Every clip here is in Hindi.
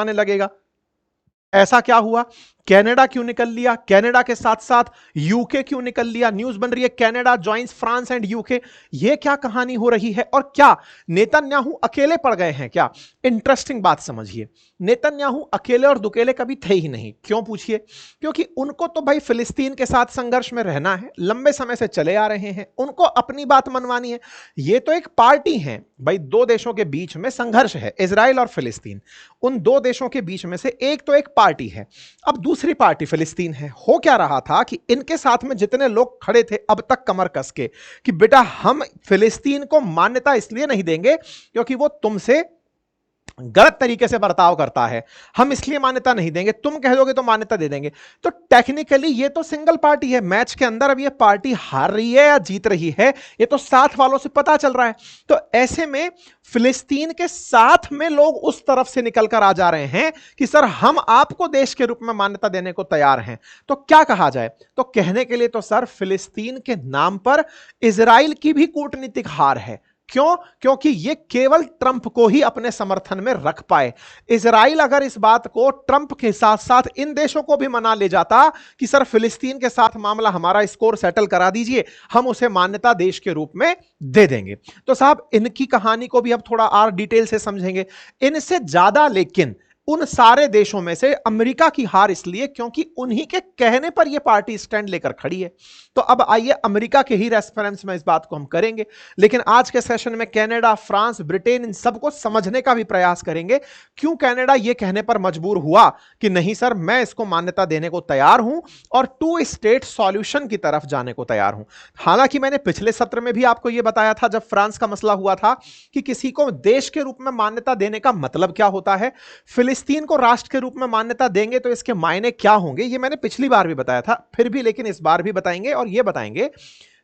आने लगेगा। ऐसा क्या हुआ? कनाडा क्यों निकल लिया? कनाडा के साथ साथ यूके क्यों निकल लिया? न्यूज बन रही है Canada joins France and UK. ये क्या कहानी हो रही है? और क्या नेतन्याहू अकेले पड़ गए हैं क्या? इंटरेस्टिंग बात समझिए, नेतन्याहू अकेले और दुकेले कभी थे ही नहीं। क्यों पूछिए? क्योंकि उनको तो भाई फिलिस्तीन के साथ संघर्ष में रहना है, लंबे समय से चले आ रहे हैं, उनको अपनी बात मनवानी है। ये तो एक पार्टी है भाई, दो देशों के बीच में संघर्ष है, इजराइल और फिलिस्तीन, उन दो देशों के बीच में से एक तो एक पार्टी है, अब दूसरी पार्टी फिलिस्तीन है। हो क्या रहा था कि इनके साथ में जितने लोग खड़े थे अब तक कमर कस के कि बेटा हम फिलिस्तीन को मान्यता इसलिए नहीं देंगे क्योंकि वो तुमसे गलत तरीके से बर्ताव करता है, हम इसलिए मान्यता नहीं देंगे, तुम कह दोगे तो मान्यता दे देंगे। तो टेक्निकली ये तो सिंगल पार्टी है, मैच के अंदर अब ये पार्टी हार रही है या जीत रही है ये तो साथ वालों से पता चल रहा है। तो ऐसे में फिलिस्तीन के साथ में लोग उस तरफ से निकलकर आ जा रहे हैं कि सर हम आपको देश के रूप में मान्यता देने को तैयार हैं। तो क्या कहा जाए? तो कहने के लिए तो सर फिलिस्तीन के नाम पर इजराइल की भी कूटनीतिक हार है। क्यों? क्योंकि ये केवल ट्रंप को ही अपने समर्थन में रख पाए। इजराइल अगर इस बात को ट्रंप के साथ साथ इन देशों को भी मना ले जाता कि सर फिलिस्तीन के साथ मामला हमारा स्कोर सेटल करा दीजिए, हम उसे मान्यता देश के रूप में दे देंगे। तो साहब इनकी कहानी को भी अब थोड़ा और डिटेल से समझेंगे। इनसे ज्यादा लेकिन उन सारे देशों में से अमेरिका की हार इसलिए क्योंकि उन्हीं के कहने पर यह पार्टी स्टैंड लेकर खड़ी है। तो अब आइए अमेरिका के ही रेफरेंस में इस बात को हम करेंगे, लेकिन आज के सेशन में कनाडा, फ्रांस, ब्रिटेन, इन सबको समझने का भी प्रयास करेंगे। क्यों कनाडा यह कहने पर मजबूर हुआ कि नहीं सर मैं इसको मान्यता देने को तैयार हूं और टू स्टेट सॉल्यूशन की तरफ जाने को तैयार हूं। हालांकि मैंने पिछले सत्र में भी आपको यह बताया था जब फ्रांस का मसला हुआ था कि किसी को देश के रूप में मान्यता देने का मतलब क्या होता है, फिलिस्तीन को राष्ट्र के रूप में मान्यता देंगे तो इसके मायने क्या होंगे, ये मैंने पिछली बार भी बताया था, फिर भी लेकिन इस बार भी बताएंगे और ये बताएंगे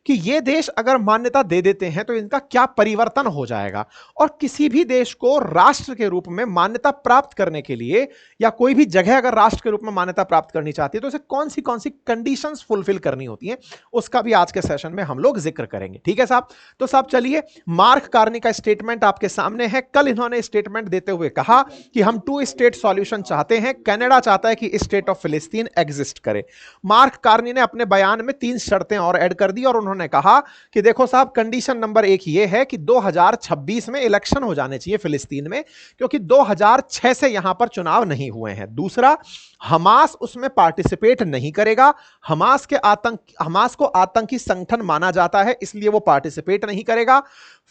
कि ये देश अगर मान्यता दे देते हैं तो इनका क्या परिवर्तन हो जाएगा, और किसी भी देश को राष्ट्र के रूप में मान्यता प्राप्त करने के लिए या कोई भी जगह अगर राष्ट्र के रूप में मान्यता प्राप्त करनी चाहती है तो उसे कौन सी कंडीशंस फुलफिल करनी होती हैं, उसका भी आज के सेशन में हम लोग जिक्र करेंगे। ठीक है साहब? तो साहब चलिए, मार्क कार्नी का स्टेटमेंट आपके सामने है। कल इन्होंने स्टेटमेंट देते हुए कहा कि हम टू स्टेट सॉल्यूशन चाहते हैं, कनाडा चाहता है कि स्टेट ऑफ फिलिस्तीन एग्जिस्ट करे। मार्क कार्नी ने अपने बयान में 3 शर्तें और ऐड कर दी और उन्होंने कहा कि देखो साहब कंडीशन नंबर 1 ये है कि 2026 में इलेक्शन हो जाने चाहिए फिलिस्तीन में, क्योंकि 2006 से यहां पर चुनाव नहीं हुए हैं। दूसरा, हमास उसमें पार्टिसिपेट नहीं करेगा, हमास को आतंकी संगठन माना जाता है इसलिए वो पार्टिसिपेट नहीं करेगा।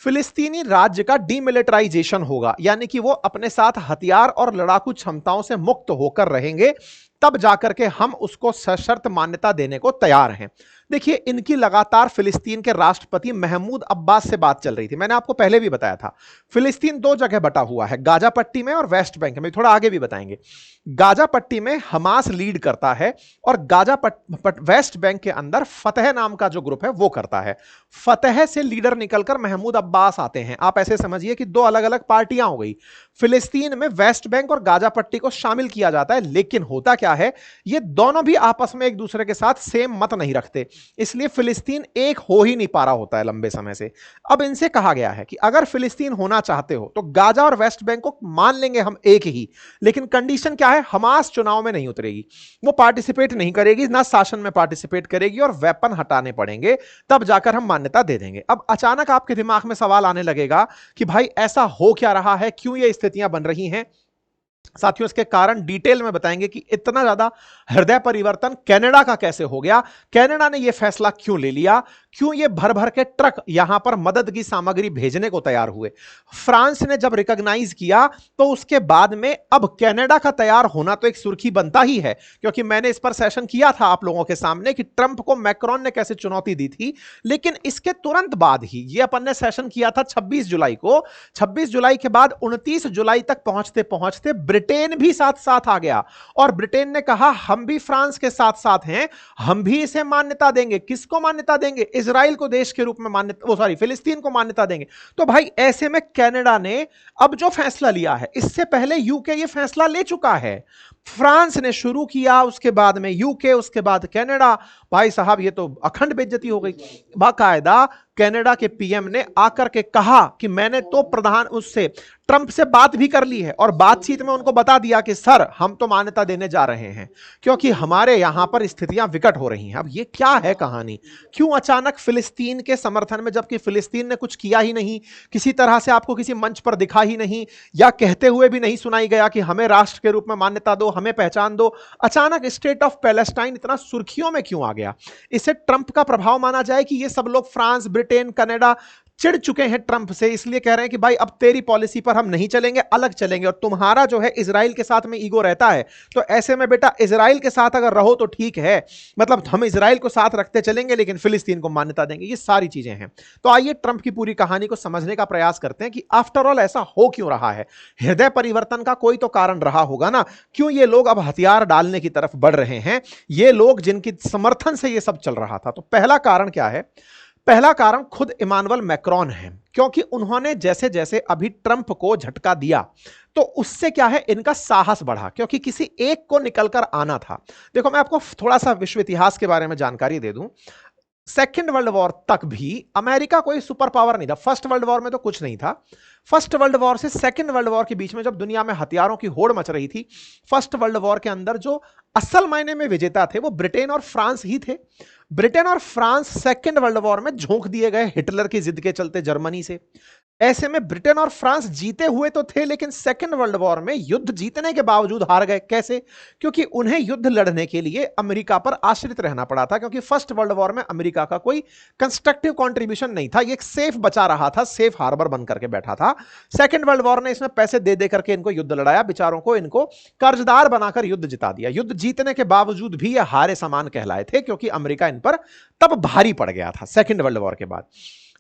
फिलिस्तीनी राज्य का डीमिलिटराइजेशन होगा, यानी कि वो अपने साथ हथियार और लड़ाकू क्षमताओं से मुक्त होकर रहेंगे, तब जाकर के हम उसको सशर्त मान्यता देने को तैयार हैं। देखिए इनकी लगातार फिलिस्तीन के राष्ट्रपति महमूद अब्बास से बात चल रही थी। मैंने आपको पहले भी बताया था फिलिस्तीन 2 जगह बटा हुआ है, गाजा पट्टी में और वेस्ट बैंक में, थोड़ा आगे भी बताएंगे। गाजा पट्टी में हमास लीड करता है और वेस्ट बैंक के अंदर फतह नाम का जो ग्रुप है वो करता है। फतह से लीडर निकलकर महमूद अब्बास आते हैं। आप ऐसे समझिए कि 2 अलग अलग पार्टियां हो गई। फिलिस्तीन में वेस्ट बैंक और गाजा पट्टी को शामिल किया जाता है, लेकिन होता क्या है, ये दोनों भी आपस में एक दूसरे के साथ सेम मत नहीं रखते, इसलिए फिलिस्तीन एक हो ही नहीं पा रहा होता है लंबे समय से। अब इनसे कहा गया है कि अगर फिलिस्तीन होना चाहते हो तो गाजा और वेस्ट बैंक को मान लेंगे हम एक ही, लेकिन कंडीशन क्या है, हमास चुनाव में नहीं उतरेगी, वो पार्टिसिपेट नहीं करेगी, ना शासन में पार्टिसिपेट करेगी और वेपन हटाने पड़ेंगे, तब जाकर हम मान्यता दे देंगे। अब अचानक आपके दिमाग में सवाल आने लगेगा कि भाई ऐसा हो क्या रहा है, क्यों ये स्थितियां बन रही हैं। साथियों इसके कारण डिटेल में बताएंगे कि इतना ज्यादा हृदय परिवर्तन कनाडा का कैसे हो गया, कनाडा ने यह फैसला क्यों ले लिया, क्यों ये भर भर के ट्रक यहां पर मदद की सामग्री भेजने को तैयार हुए। फ्रांस ने जब रिकॉग्नाइज किया तो उसके बाद में अब कनाडा का तैयार होना तो एक सुर्खी बनता ही है, क्योंकि मैंने इस पर सेशन किया था आप लोगों के सामने कि ट्रंप को मैक्रोन ने कैसे चुनौती दी थी। लेकिन इसके तुरंत बाद ही ये अपन ने सेशन किया था 26 जुलाई को, 26 जुलाई के बाद 29 जुलाई तक पहुंचते पहुंचते ब्रिटेन भी साथ साथ आ गया और ब्रिटेन ने कहा हम भी फ्रांस के साथ साथ हैं, हम भी इसे मान्यता देंगे। किसको मान्यता देंगे? इजराइल को देश के रूप में मान्यता, फिलिस्तीन को मान्यता देंगे। तो भाई ऐसे में कनाडा ने अब जो फैसला लिया है, इससे पहले यूके ये फैसला ले चुका है। फ्रांस ने शुरू किया, उसके बाद में यूके, उसके बाद कनाडा। भाई साहब ये तो अखंड बेइज्जती हो गई। बाकायदा कनाडा के पीएम ने आकर के कहा कि मैंने तो प्रधान उससे ट्रंप से बात भी कर ली है और बातचीत में उनको बता दिया कि सर हम तो मान्यता देने जा रहे हैं क्योंकि हमारे यहां पर स्थितियां विकट हो रही हैं। अब ये क्या है कहानी, क्यों अचानक फिलिस्तीन के समर्थन में, जबकि फिलिस्तीन ने कुछ किया ही नहीं, किसी तरह से आपको किसी मंच पर दिखा ही नहीं, या कहते हुए भी नहीं सुनाई गया कि हमें राष्ट्र के रूप में मान्यता दो, हमें पहचान दो। अचानक स्टेट ऑफ पैलेस्टाइन इतना सुर्खियों में क्यों आ गया? इसे ट्रंप का प्रभाव माना जाए कि ये सब लोग फ्रांस, ब्रिटेन, कनाडा चिढ़ चुके हैं ट्रंप से, इसलिए कह रहे हैं कि भाई अब तेरी पॉलिसी पर हम नहीं चलेंगे, अलग चलेंगे। और तुम्हारा जो है इजराइल के साथ में ईगो रहता है, तो ऐसे में बेटा इजराइल के साथ अगर रहो तो ठीक है, मतलब हम इजराइल को साथ रखते चलेंगे लेकिन फिलिस्तीन को मान्यता देंगे। ये सारी चीजें हैं। तो आइए ट्रंप की पूरी कहानी को समझने का प्रयास करते हैं कि आफ्टर ऑल ऐसा हो क्यों रहा है। हृदय परिवर्तन का कोई तो कारण रहा होगा ना, क्यों ये लोग अब हथियार डालने की तरफ बढ़ रहे हैं, ये लोग जिनकी समर्थन से ये सब चल रहा था। तो पहला कारण क्या है? पहला कारण खुद इमानुएल मैक्रोन है, क्योंकि उन्होंने जैसे जैसे अभी ट्रंप को झटका दिया तो उससे क्या है, इनका साहस बढ़ा, क्योंकि किसी एक को निकलकर आना था। देखो मैं आपको थोड़ा सा विश्व इतिहास के बारे में जानकारी दे दूं। सेकेंड वर्ल्ड वॉर तक भी अमेरिका कोई सुपर पावर नहीं था। फर्स्ट वर्ल्ड वॉर में तो कुछ नहीं था। फर्स्ट वर्ल्ड वॉर से सेकेंड वर्ल्ड वॉर के बीच में जब दुनिया में हथियारों की होड़ मच रही थी, फर्स्ट वर्ल्ड वॉर के अंदर जो असल मायने में विजेता थे वो ब्रिटेन और फ्रांस ही थे। ब्रिटेन और फ्रांस सेकेंड वर्ल्ड वॉर में झोंक दिए गए हिटलर की जिद के चलते जर्मनी से। ऐसे में ब्रिटेन और फ्रांस जीते हुए तो थे, लेकिन सेकेंड वर्ल्ड वॉर में युद्ध जीतने के बावजूद हार गए। कैसे? क्योंकि उन्हें युद्ध लड़ने के लिए अमेरिका पर आश्रित रहना पड़ा था, क्योंकि फर्स्ट वर्ल्ड वॉर में अमेरिका का कोई कंस्ट्रक्टिव कंट्रीब्यूशन नहीं था। ये एक सेफ बचा रहा था, सेफ हार्बर बन करके बैठा था। सेकेंड वर्ल्ड वॉर ने इसमें पैसे दे दे करके इनको युद्ध लड़ाया, बेचारों को इनको कर्जदार बनाकर युद्ध जिता दिया। युद्ध जीतने के बावजूद भी ये हारे समान कहलाए थे, क्योंकि अमेरिका इन पर तब भारी पड़ गया था सेकेंड वर्ल्ड वॉर के बाद।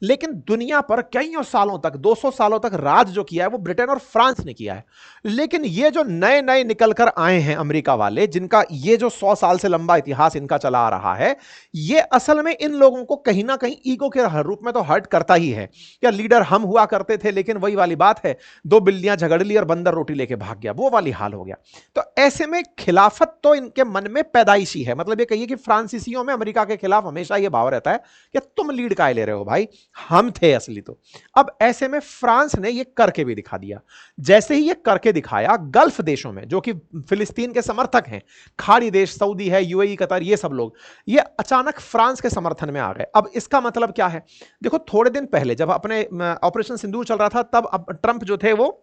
लेकिन दुनिया पर कईयों सालों तक, 200 सालों तक राज जो किया है वो ब्रिटेन और फ्रांस ने किया है। लेकिन ये जो नए नए निकल कर आए हैं अमेरिका वाले, जिनका ये जो 100 साल से लंबा इतिहास इनका चला आ रहा है, ये असल में इन लोगों को कहीं ना कहीं ईगो के रूप में तो हर्ट करता ही है। या लीडर हम हुआ करते थे, लेकिन वही वाली बात है, दो बिल्लियां झगड़ ली और बंदर रोटी लेके भाग गया, वो वाली हाल हो गया। तो ऐसे में खिलाफत तो इनके मन में पैदाइशी है। मतलब ये कहिए कि फ्रांसीसियों में अमेरिका के खिलाफ हमेशा ये भाव रहता है कि तुम लीड काहे ले रहे हो भाई, हम थे असली तो। अब ऐसे में फ्रांस ने यह करके भी दिखा दिया। जैसे ही यह करके दिखाया, गल्फ देशों में जो कि फिलिस्तीन के समर्थक हैं, खाड़ी देश, सऊदी है, यूएई, कतर, ये सब लोग, ये अचानक फ्रांस के समर्थन में आ गए। अब इसका मतलब क्या है? देखो थोड़े दिन पहले जब अपने ऑपरेशन सिंदूर चल रहा था, तब ट्रंप जो थे वो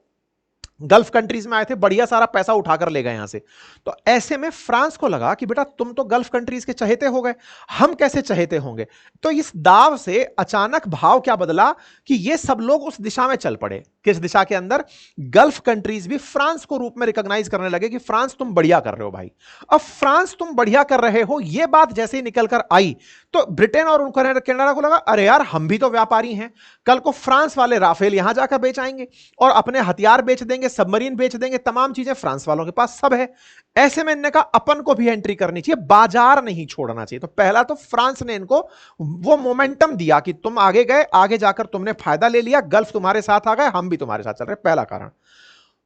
गल्फ कंट्रीज में आए थे, बढ़िया सारा पैसा उठाकर ले गए यहां से। तो ऐसे में फ्रांस को लगा कि बेटा तुम तो गल्फ कंट्रीज के चहेते हो गए, हम कैसे चहेते होंगे? तो इस दाव से अचानक भाव क्या बदला कि ये सब लोग उस दिशा में चल पड़े। किस दिशा के अंदर? गल्फ कंट्रीज भी फ्रांस को रूप में रिकॉग्नाइज करने लगे कि फ्रांस तुम बढ़िया कर रहे हो भाई। अब फ्रांस तुम बढ़िया कर रहे हो, यह बात जैसे ही निकल कर आई तो ब्रिटेन और कनाडा को लगा अरे यार हम भी तो व्यापारी हैं, कल को फ्रांस वाले राफेल यहां जाकर बेच आएंगे और अपने हथियार बेच देंगे, सबमरीन बेच देंगे, तमाम चीजें फ्रांस वालों के पास सब है। ऐसे में इनने कहा अपन को भी एंट्री करनी चाहिए, बाजार नहीं छोड़ना चाहिए। तो पहला तो फ्रांस ने इनको वो मोमेंटम दिया कि तुम आगे गए, आगे जाकर तुमने फायदा ले लिया, गल्फ तुम्हारे साथ आ गए, हम भी तुम्हारे साथ चल रहे। पहला कारण।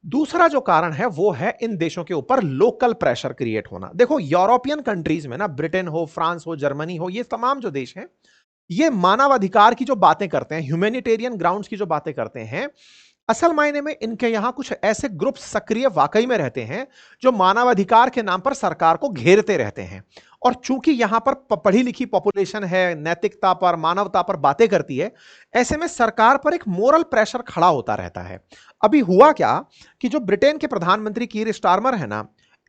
दूसरा जो कारण है वो है इन देशों के ऊपर लोकल प्रेशर क्रिएट होना। देखो यूरोपियन कंट्रीज में ना, ब्रिटेन हो, फ्रांस हो, जर्मनी हो, ये तमाम जो देश हैं, ये मानवाधिकार की जो बातें करते हैं, ह्यूमैनिटेरियन ग्राउंड्स की जो बातें करते हैं, असल मायने में इनके यहां कुछ ऐसे ग्रुप सक्रिय वाकई में रहते हैं जो मानवाधिकार के नाम पर सरकार को घेरते रहते हैं। और चूंकि यहां पर पढ़ी लिखी पॉपुलेशन है, नैतिकता पर, मानवता पर बातें करती है, ऐसे में सरकार पर एक मोरल प्रेशर खड़ा होता रहता है। अभी हुआ क्या कि जो ब्रिटेन के प्रधानमंत्री कीर स्टारमर है ना,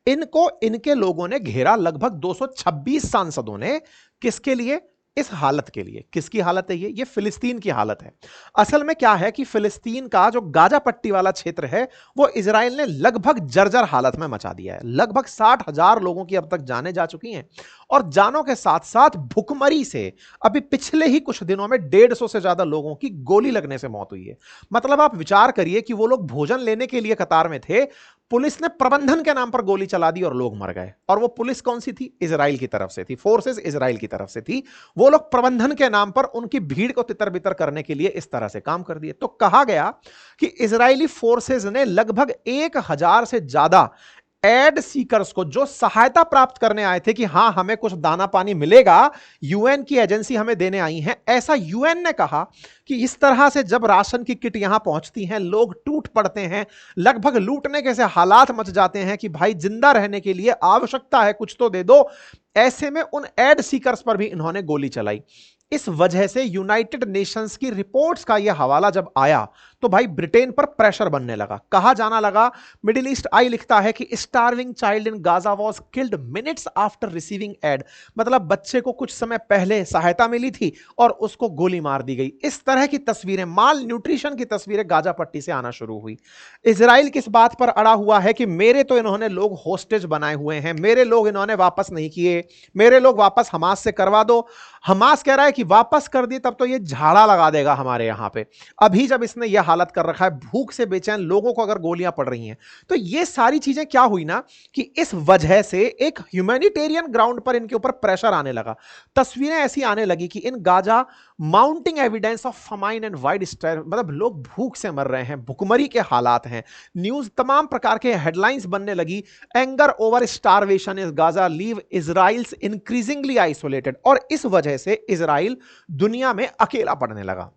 इनको इनके लोगों ने घेरा, लगभग 226 सांसदों ने। किसके लिए? इस हालत के लिए। किसकी हालत है ये? फिलिस्तीन की हालत है। असल में क्या है कि फिलिस्तीन का जो गाजा पट्टी वाला क्षेत्र है, वो इजराइल ने लगभग जर्जर हालत में मचा दिया है। लगभग 60,000 लोगों की अब तक जानें जा चुकी हैं, और जानों के साथ साथ भुखमरी से अभी पिछले ही कुछ दिनों में 150 से ज्यादा लोगों की गोली लगने से मौत हुई है। मतलब आप विचार करिए कि वो लोग भोजन लेने के लिए कतार में थे, पुलिस ने प्रबंधन के नाम पर गोली चला दी और लोग मर गए। और वो पुलिस कौन सी थी? इजराइल की तरफ से थी, फोर्सेस इजराइल की तरफ से थी। वो लोग प्रबंधन के नाम पर उनकी भीड़ को तितर बितर करने के लिए इस तरह से काम कर दिए। तो कहा गया कि इजरायली फोर्सेस ने लगभग 1000 से ज्यादा एड सीकर्स को, जो सहायता प्राप्त करने आए थे कि हां हमें कुछ दाना पानी मिलेगा, यूएन की एजेंसी हमें देने आई है, ऐसा यूएन ने कहा कि इस तरह से जब राशन की किट यहां पहुंचती हैं, लोग टूट पड़ते हैं, लगभग लूटने के से हालात मच जाते हैं कि भाई जिंदा रहने के लिए आवश्यकता है, कुछ तो दे दो। ऐसे में उन एड सीकर्स पर भी इन्होंने गोली चलाई। इस वजह से यूनाइटेड नेशंस की रिपोर्ट्स का यह हवाला जब आया तो भाई ब्रिटेन पर प्रेशर बनने लगा, कहा जाना लगा, मिडिल ईस्ट आई लिखता है कि starving child in Gaza was killed minutes after receiving aid, मतलब बच्चे को कुछ समय पहले सहायता मिली थी और उसको गोली मार दी गई। इस तरह की तस्वीरें, माल न्यूट्रिशन की तस्वीरें गाजा पट्टी से आना शुरू हुई। इजराइल किस बात पर अड़ा हुआ है कि मेरे तो इन्होंने लोग होस्टेज बनाए हुए हैं, मेरे लोग इन्होंने वापस नहीं किए, मेरे लोग वापस हमास से करवा दो। हमास कह रहा है कि वापस कर दिए तब तो ये झाड़ा लगा देगा हमारे यहां पे। अभी जब इसने यह हालत कर रखा है, भूख से बेचैन लोगों को अगर गोलियां पड़ रही हैं, तो ये सारी चीजें क्या हुई ना कि इस वजह से एक ह्यूमैनिटेरियन ग्राउंड पर इनके ऊपर प्रेशर आने लगा। तस्वीरें ऐसी आने लगी कि in Gaza mounting evidence of famine and wide stress, मतलब लोग भूख से मर रहे हैं, भुखमरी के हालात हैं, न्यूज तमाम प्रकार के हेडलाइंस बनने लगी। Anger over starvation is Gaza leave Israel's increasingly isolated, और इस वजह से इजराइल दुनिया में अकेला पड़ने लगा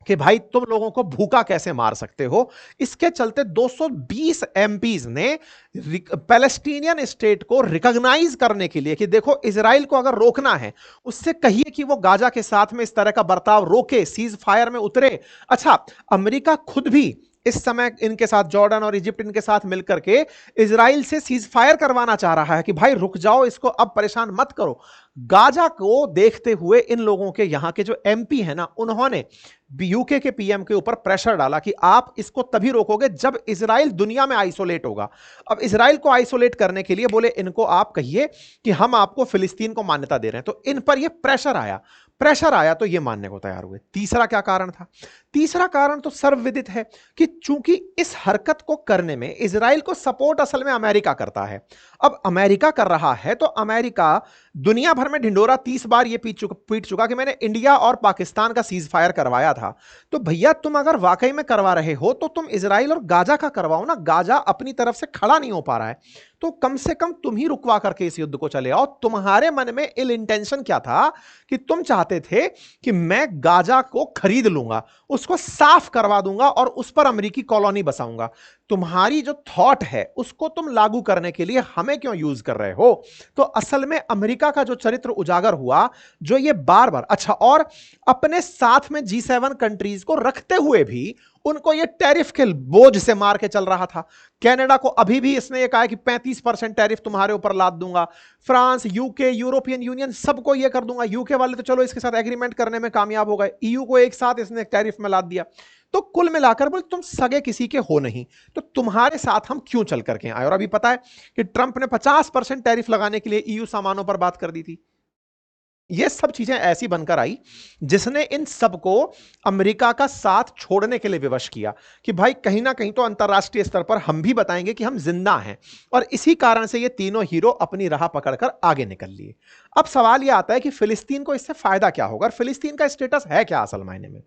कि भाई तुम लोगों को भूखा कैसे मार सकते हो। इसके चलते 220 एमपीज ने पैलेस्टीनियन स्टेट को रिकॉग्नाइज करने के लिए कि देखो इजराइल को अगर रोकना है, उससे कहिए कि वो गाजा के साथ में इस तरह का बर्ताव रोके, सीज फायर में उतरे। अच्छा, अमेरिका खुद भी इस समय इनके साथ, जॉर्डन और इजिप्ट इनके साथ मिलकर के इजराइल से सीज फायर करवाना चाह रहा है कि भाई रुक जाओ, इसको अब परेशान मत करो। गाजा को देखते हुए इन लोगों के यहां के जो एमपी है ना, उन्होंने यूके के पीएम के ऊपर प्रेशर डाला कि आप इसको तभी रोकोगे जब इजराइल दुनिया में आइसोलेट होगा। अब इजराइल को आइसोलेट करने के लिए बोले इनको आप कहिए कि हम आपको फिलिस्तीन को मान्यता दे रहे हैं, तो इन पर यह प्रेशर आया तो ये मानने को तैयार हुए। तीसरा क्या कारण था? तीसरा कारण तो सर्वविदित है कि चूंकि इस हरकत को करने में इजराइल को सपोर्ट असल में अमेरिका करता है। अब अमेरिका कर रहा है तो अमेरिका दुनिया भर में ढिंडोरा 30 बार ये पीट चुका कि मैंने इंडिया और पाकिस्तान का सीज फायर करवाया था। तो भैया तुम अगर वाकई में करवा रहे हो तो तुम इजराइल और गाजा का करवाओ ना। गाजा अपनी तरफ से खड़ा नहीं हो पा रहा है, तो कम से कम तुम ही रुकवा करके इस युद्ध को चले आओ। तुम्हारे मन में इल इंटेंशन क्या था कि तुम चाहते थे कि मैं गाजा को खरीद लूंगा, उसको साफ करवा दूंगा और उस पर अमेरिकी कॉलोनी बसाऊंगा। तुम्हारी जो थॉट है उसको तुम लागू करने के लिए हमें क्यों यूज कर रहे हो? तो असल में अमेरिका का जो चरित्र उजागर हुआ, जो ये बार बार, अच्छा, और अपने साथ में G7 कंट्रीज को रखते हुए भी उनको ये टैरिफ के बोझ से मार के चल रहा था। कनाडा को अभी भी इसने ये कहा कि 35% टैरिफ तुम्हारे ऊपर लाद दूंगा। फ्रांस, यूके, यूरोपियन यूनियन, सबको ये कर दूंगा। यूके वाले तो चलो इसके साथ एग्रीमेंट करने में कामयाब हो गए, ईयू को एक साथ इसने टैरिफ में लाद दिया। तो कुल मिलाकर बोले तुम सगे किसी के हो नहीं, तो तुम्हारे साथ हम क्यों चल करके आए? और अभी पता है कि ट्रंप ने 50% टैरिफ लगाने के लिए ईयू सामानों पर बात कर दी थी। ये सब चीजें ऐसी बनकर आई जिसने इन सबको अमेरिका का साथ छोड़ने के लिए विवश किया कि भाई कहीं ना कहीं तो अंतरराष्ट्रीय स्तर पर हम भी बताएंगे कि हम जिंदा हैं। और इसी कारण से ये तीनों हीरो अपनी राह पकड़कर आगे निकल लिए। अब सवाल यह आता है कि फिलिस्तीन को इससे फायदा क्या होगा, और फिलिस्तीन का स्टेटस है क्या असल मायने में?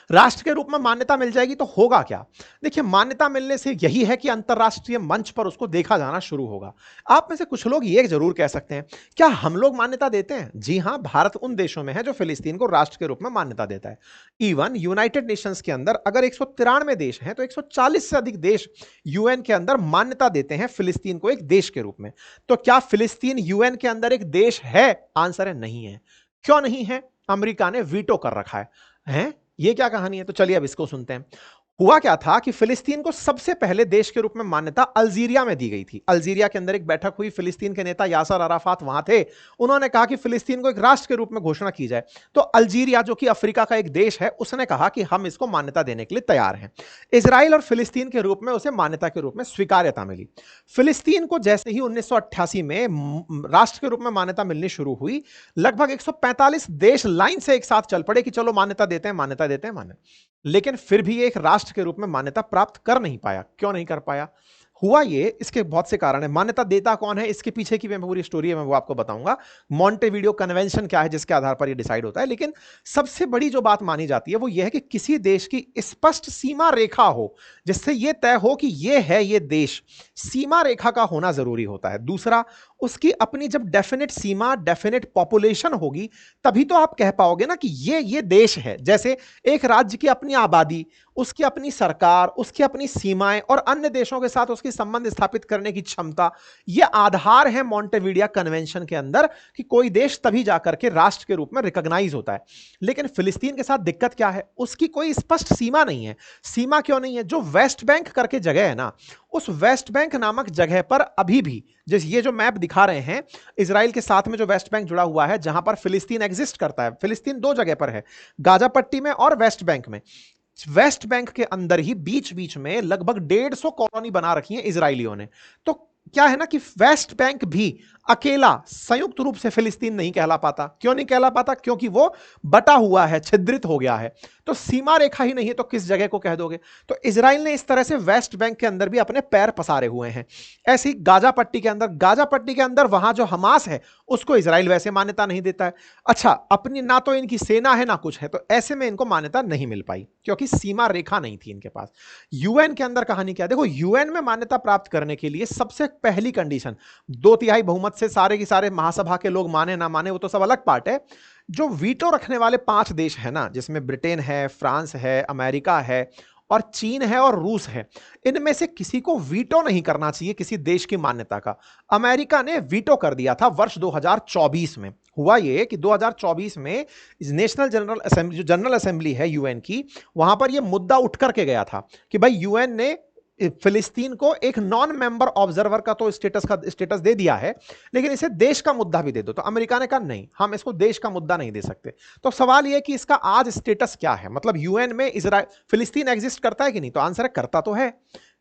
राष्ट्र के रूप में मान्यता मिल जाएगी तो होगा क्या? देखिए, मान्यता मिलने से यही है कि अंतरराष्ट्रीय मंच पर उसको देखा जाना शुरू होगा। आप में से कुछ लोग ये जरूर कह सकते हैं, क्या हम लोग मान्यता देते हैं? जी हां, भारत उन देशों में है जो फिलिस्तीन को राष्ट्र के रूप में मान्यता देता है। इवन यूनाइटेड नेशंस के अंदर अगर 193 देश हैं तो 140 से अधिक देश यूएन के अंदर मान्यता देते हैं फिलिस्तीन को एक देश के रूप में। तो क्या फिलिस्तीन यूएन के अंदर एक देश है? आंसर है नहीं है। क्यों नहीं है? अमेरिका ने वीटो कर रखा है। ये क्या कहानी है? तो चलिए अब इसको सुनते हैं। हुआ क्या था कि फिलिस्तीन को सबसे पहले देश के रूप में मान्यता अल्जीरिया में दी गई थी। अल्जीरिया के अंदर एक बैठक हुई, फिलिस्तीन के नेता यासर अराफात वहां थे। उन्होंने कहा कि फिलिस्तीन को एक राष्ट्र के रूप में घोषणा की जाए। तो अल्जीरिया, जो कि अफ्रीका का एक देश है, उसने कहा कि हम इसको मान्यता देने के लिए तैयार हैं। इजराइल और फिलिस्तीन के रूप में उसे मान्यता के रूप में स्वीकार्यता मिली। फिलिस्तीन को जैसे ही 1988 में राष्ट्र के रूप में मान्यता मिलनी शुरू हुई, लगभग 145 देश लाइन से एक साथ चल पड़े कि चलो मान्यता देते हैं, मान्यता देते हैं, मान्यता। लेकिन फिर भी एक राष्ट्र के रूप में मान्यता प्राप्त कर नहीं पाया। क्यों नहीं कर पाया? हुआ ये, इसके बहुत से कारण है। मान्यता देता कौन है, इसके पीछे की मैं पूरी स्टोरी है, मैं वो आपको बताऊंगा। मॉन्टेविडियो कन्वेंशन क्या है जिसके आधार पर ये डिसाइड होता है। लेकिन सबसे बड़ी जो बात मानी जाती है वो ये है कि किसी देश की स्पष्ट सीमा रेखा हो, जिससे ये तय हो कि ये है ये देश। सीमा रेखा का होना जरूरी होता है। दूसरा, उसकी अपनी जब डेफिनेट सीमा, डेफिनेट पॉपुलेशन होगी, तभी तो आप कह पाओगे ना कि ये देश है। जैसे एक राज्य की अपनी आबादी, उसकी अपनी सरकार, उसकी अपनी सीमाएं और अन्य देशों के साथ उसकी संबंध स्थापित करने की क्षमता, यह आधार है मॉन्टेविडियो कन्वेंशन के अंदर कि कोई देश तभी जाकर के राष्ट्र के रूप में रिकॉग्नाइज होता है। लेकिन फिलिस्तीन के साथ दिक्कत क्या है, उसकी कोई स्पष्ट सीमा नहीं है। सीमा क्यों नहीं है? जो वेस्ट बैंक करके जगह है ना, उस वेस्ट बैंक नामक जगह पर अभी भी, जैसे ये जो मैप दिखा रहे हैं, इजराइल के साथ में जो वेस्ट बैंक जुड़ा हुआ है, जहां पर फिलिस्तीन एग्जिस्ट करता है। फिलिस्तीन दो जगह पर है, गाजा पट्टी में और वेस्ट बैंक में। वेस्ट बैंक के अंदर ही बीच बीच में लगभग 150 कॉलोनी बना रखी है इजरायलियों ने। तो क्या है ना कि वेस्ट बैंक भी अकेला संयुक्त रूप से फिलिस्तीन नहीं कहला पाता। क्यों नहीं कहला पाता? क्योंकि वो बटा हुआ है, छिद्रित हो गया है। तो सीमा रेखा ही नहीं है तो किस जगह को कह दोगे? तो इजराइल ने इस तरह से वेस्ट बैंक के अंदर भी अपने पैर पसारे हुए हैं। ऐसी गाजा पट्टी के अंदर, गाजा पट्टी के अंदर वहां जो हमास है उसको इजराइल वैसे मान्यता नहीं देता है। अच्छा, अपनी ना तो इनकी सेना है ना कुछ है, तो ऐसे में इनको मान्यता नहीं मिल पाई क्योंकि सीमा रेखा नहीं थी इनके पास। यूएन के अंदर कहानी क्या? देखो, यूएन में मान्यता प्राप्त करने के लिए सबसे पहली कंडीशन, 2/3 बहुमत से सारे के सारे महासभा के लोग माने ना माने वो तो सब अलग पार्ट है। जो वीटो रखने वाले 5 देश है ना, जिसमें ब्रिटेन है, फ्रांस है, अमेरिका है और चीन है और रूस है, इनमें से किसी को वीटो नहीं करना चाहिए किसी देश की मान्यता का। अमेरिका ने वीटो कर दिया था वर्ष 2024 में। हुआ ये कि 2024 में नेशनल जनरल असेंबली, जो जनरल असेंबली है यूएन की, वहां पर यह मुद्दा उठ करके गया था कि भाई यूएन ने फिलिस्तीन को एक नॉन मेंबर ऑब्जर्वर का तो स्टेटस दे दिया है, लेकिन इसे देश का मुद्दा भी दे दो। तो अमेरिका ने कहा नहीं, हम इसको देश का मुद्दा नहीं दे सकते। तो सवाल यह कि इसका आज स्टेटस क्या है, मतलब यूएन में इजराइल, फिलिस्तीन एग्जिस्ट करता है कि नहीं? तो आंसर है करता तो है।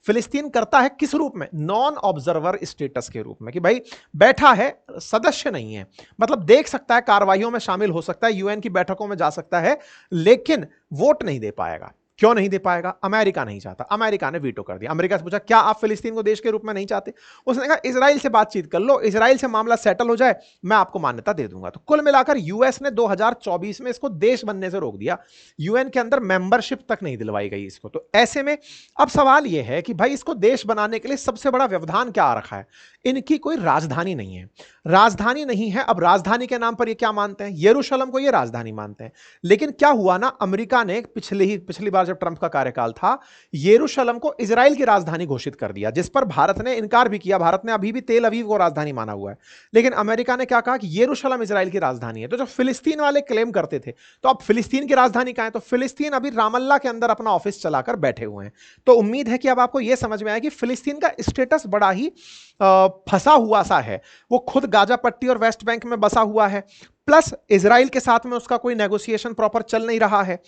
फिलिस्तीन करता है किस रूप में? नॉन ऑब्जर्वर स्टेटस के रूप में, कि भाई बैठा है, सदस्य नहीं है, मतलब देख सकता है, कार्रवाइयों में शामिल हो सकता है, यूएन की बैठकों में जा सकता है, लेकिन वोट नहीं दे पाएगा। क्यों नहीं दे पाएगा? अमेरिका नहीं चाहता। अमेरिका ने वीटो कर दिया। अमेरिका से पूछा क्या आप फिलिस्तीन को देश के रूप में नहीं चाहते? उसने कहा इजराइल से बातचीत कर लो, इजराइल से मामला सेटल हो जाए, मैं आपको मान्यता दे दूंगा। तो कुल मिलाकर यूएस ने 2024 में इसको देश बनने से रोक दिया। यूएन के अंदर मेंबरशिप तक नहीं दिलवाई गई इसको। तो ऐसे में अब सवाल यह है कि भाई इसको देश बनाने के लिए सबसे बड़ा व्यवधान क्या आ रखा है? इनकी कोई राजधानी नहीं है। राजधानी नहीं है। अब राजधानी के नाम पर ये क्या मानते हैं? यरूशलेम को ये राजधानी मानते हैं। लेकिन क्या हुआ ना, अमेरिका ने पिछली बार जब ट्रंप का कार्यकाल था, यरूशलेम को इजराइल की राजधानी घोषित कर दिया, जिस पर भारत ने इनकार भी किया। भारत ने अभी भी तेल अवीव को राजधानी माना हुआ है, लेकिन अमेरिका ने क्या कहा कि यरूशलेम इजराइल की राजधानी है। तो जो फिलिस्तीन वाले क्लेम करते थे, तो अब फिलिस्तीन की राजधानी कहां है? तो फिलिस्तीन अभी रामल्ला के अंदर अपना ऑफिस चलाकर बैठे हुए हैं। तो उम्मीद है कि अब आपको यह समझ में आया कि फिलिस्तीन का स्टेटस बड़ा ही फंसा हुआ सा है। वो खुद गाजा पट्टी और वेस्ट बैंक में बसा हुआ है, प्लस इजराइल के साथ में उसका कोई नेगोशिएशन प्रॉपर चल नहीं रहा है।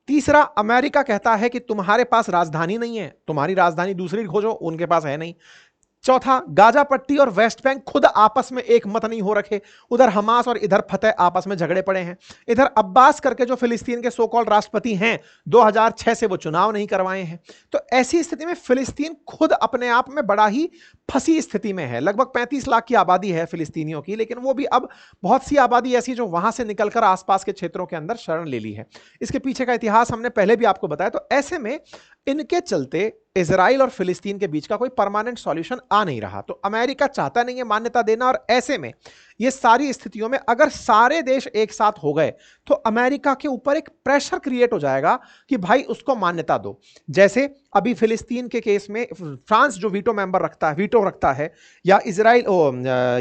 तीसरा, अमेरिका कहता है कि तुम्हारे पास राजधानी नहीं है, तुम्हारी राजधानी दूसरी खोजो, उनके पास है नहीं। चौथा, गाजा पट्टी और वेस्ट बैंक खुद आपस में एक मत नहीं हो रखे। उधर हमास और इधर फतह आपस में झगड़े पड़े हैं। इधर अब्बास करके जो फिलिस्तीन के सो कॉल्ड राष्ट्रपति हैं, 2006 से वो चुनाव नहीं करवाए हैं। तो ऐसी स्थिति में फिलिस्तीन खुद अपने आप में बड़ा ही फंसी स्थिति में है। लगभग 35 लाख की आबादी है फिलिस्तीनियों की, लेकिन वो भी अब बहुत सी आबादी ऐसी जो वहां से निकलकर आसपास के क्षेत्रों के अंदर शरण ले ली है। इसके पीछे का इतिहास हमने पहले भी आपको बताया। तो ऐसे में इनके चलते इजराइल और फिलिस्तीन के बीच का कोई परमानेंट सॉल्यूशन आ नहीं रहा। तो अमेरिका चाहता नहीं है मान्यता देना, और ऐसे में ये सारी स्थितियों में अगर सारे देश एक साथ हो गए तो अमेरिका के ऊपर एक प्रेशर क्रिएट हो जाएगा कि भाई उसको मान्यता दो। जैसे अभी फिलिस्तीन के केस में फ्रांस जो वीटो रखता है, या इजराइल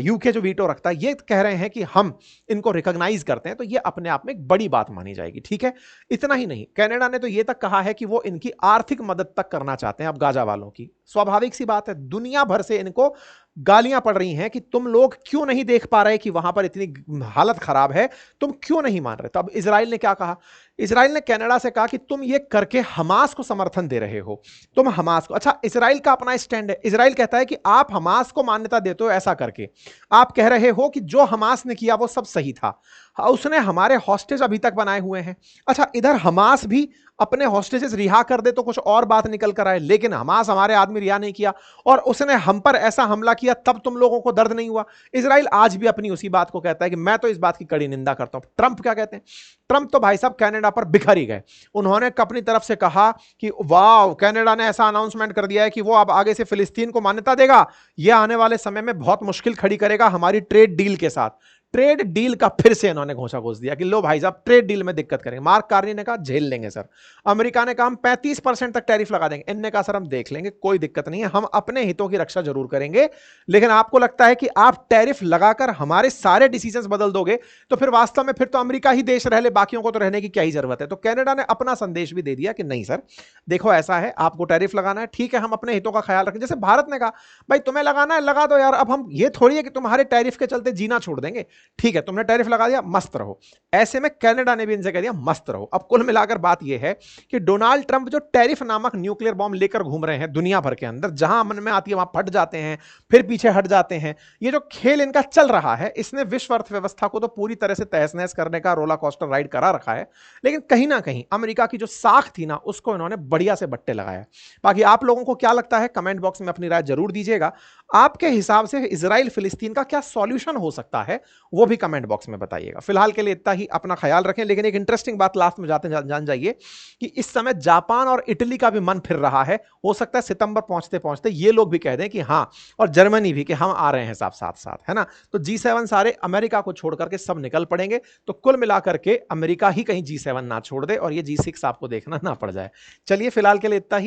यूके जो वीटो रखता है, ये कह रहे हैं कि हम इनको रिकॉग्नाइज करते हैं। तो ये अपने आप में एक बड़ी बात मानी जाएगी। ठीक है, इतना ही नहीं, कनाडा ने तो ये तक कहा है कि वो इनकी आर्थिक मदद तक करना चाहते हैं अब गाजा वालों की। स्वाभाविक सी बात है, दुनिया भर से इनको गालियां पड़ रही हैं कि तुम लोग क्यों नहीं देख पा रहे कि वहां पर इतनी हालत खराब है, तुम क्यों नहीं मान रहे। तो अब इजराइल ने क्या कहा इजराइल ने कनाडा से कहा कि तुम ये करके हमास को समर्थन दे रहे हो, तुम हमास को। अच्छा, इजराइल का अपना स्टैंड है। इजराइल कहता है कि आप हमास को मान्यता देते हो ऐसा करके, आप कह रहे हो कि जो हमास ने किया वो सब सही था, उसने हमारे हॉस्टेज अभी तक बनाए हुए हैं। अच्छा, इधर हमास भी अपने हॉस्टेजेस रिहा कर दे तो कुछ और बात निकल कर आए, लेकिन हमास हमारे आदमी रिहा नहीं किया और उसने हम पर ऐसा हमला किया, तब तुम लोगों को दर्द नहीं हुआ। इजराइल आज भी अपनी उसी बात को कहता है कि मैं तो इस बात की कड़ी निंदा करता हूं। ट्रंप क्या कहते हैं? ट्रंप तो भाई साहब कनाडा पर बिखर ही गए। उन्होंने अपनी तरफ से कहा कि वाह, कनाडा ने ऐसा अनाउंसमेंट कर दिया है कि वो अब आगे से फिलिस्तीन को मान्यता देगा, यह आने वाले समय में बहुत मुश्किल खड़ी करेगा हमारी ट्रेड डील के साथ। ट्रेड डील का फिर से इन्होंने घोषणा घोष दिया कि लो भाई साहब, ट्रेड डील में दिक्कत करेंगे। मार्क कार्नी ने कहा झेल लेंगे सर। अमेरिका ने कहा हम 35% तक टैरिफ लगा देंगे। इनने कहा सर हम देख लेंगे, कोई दिक्कत नहीं है, हम अपने हितों की रक्षा जरूर करेंगे, लेकिन आपको लगता है कि आप टैरिफ लगाकर हमारे सारे डिसीजंस बदल दोगे तो फिर वास्तव में फिर तो अमेरिका ही देश रह ले, बाकियों को तो रहने की क्या ही जरूरत है। तो कनाडा ने अपना संदेश भी दे दिया कि नहीं सर, देखो ऐसा है, आपको टैरिफ लगाना है, ठीक है, हम अपने हितों का ख्याल रखें। जैसे भारत ने कहा भाई तुम्हें लगाना है लगा दो यार, अब हम ये थोड़ी है कि तुम्हारे टैरिफ के चलते जीना छोड़ देंगे, ठीक है, तुमने टैरिफ लगा दिया, मस्त रहो। ऐसे में कनाडा ने भी इनसे कह दिया मस्त रहो। अब कुल मिलाकर बात यह है कि डोनाल्ड ट्रंप जो टैरिफ नामक न्यूक्लियर बॉम्ब लेकर घूम रहे हैं दुनिया भर के अंदर, जहां मन में आती है वहां फट जाते हैं, फिर पीछे हट जाते हैं, ये जो खेल इनका चल रहा है, इसने विश्व अर्थव्यवस्था को तो पूरी तरह से तहस नहस करने का रोला कोस्टर राइड करा रखा है, लेकिन कहीं ना कहीं अमेरिका की जो साख थी ना, उसको इन्होंने बढ़िया से बट्टे लगाया। बाकी आप लोगों को क्या लगता है, कमेंट बॉक्स में अपनी राय जरूर दीजिएगा। आपके हिसाब से इजराइल फिलिस्तीन का क्या सॉल्यूशन हो सकता है, वो भी कमेंट बॉक्स में बताइएगा। फिलहाल के लिए इतना ही, अपना ख्याल रखें। लेकिन एक इंटरेस्टिंग बात लास्ट में जाते जान जाइए कि इस समय जापान और इटली का भी मन फिर रहा है। हो सकता है सितंबर पहुंचते पहुंचते ये लोग भी कह दें कि हाँ, और जर्मनी भी कि हम आ रहे हैं साथ साथ, है ना। तो G7 सारे अमेरिका को छोड़ करके सब निकल पड़ेंगे। तो कुल मिलाकर के अमेरिका ही कहीं G7 ना छोड़ दे और ये G6 आपको देखना ना पड़ जाए। चलिए फिलहाल के लिए इतना ही।